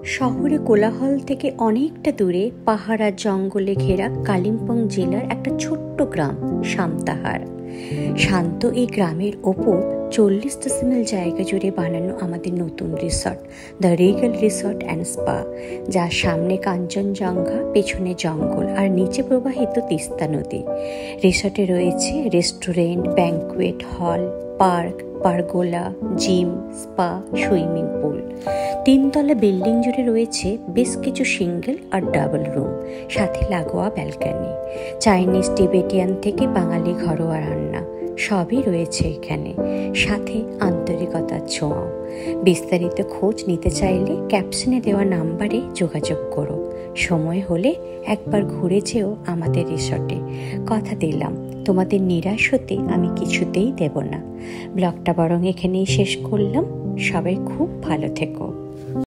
শহরে কোলাহল থেকে অনেকটা দূরে পাহাড় আর জঙ্গলে ঘেরা কালিম্পং জেলার একটা ছোট্ট গ্রাম সামতাহার। শান্ত এই গ্রামের ওপর 40 জায়গা জুড়ে বানানো আমাদের নতুন resort, the Rigel resort and spa, যার সামনে কাঞ্চনজঙ্ঘা, পেছনে জঙ্গল আর নিচে প্রবাহিত তিস্তা নদী। রিসর্টে রয়েছে রেস্টুরেন্ট, ব্যাংকুয়েট হল, park, pergola, gym, spa, swimming pool. 3 তলা বিল্ডিং জুড়ে রয়েছে বেশ কিছু সিঙ্গেল আর ডাবল রুম, সাথে লাগোয়া ব্যালকনি। চাইনিজ, টিবেটিয়ান থেকে বাঙালি ঘরোয়া রান্না সবই রয়েছে এখানে, সাথে আন্তরিকতার ছোঁয়াও। বিস্তারিত খোঁজ নিতে চাইলে ক্যাপশনে দেওয়া নাম্বারে যোগাযোগ করো। সময় হলে একবার ঘুরে যেও আমাদের রিসর্টে। কথা দিলাম, তোমাদের নিরাশ হতে আমি কিছুতেই দেব না। ব্লগটা বরং এখানেই শেষ করলাম। সবাই খুব ভালো থেকো।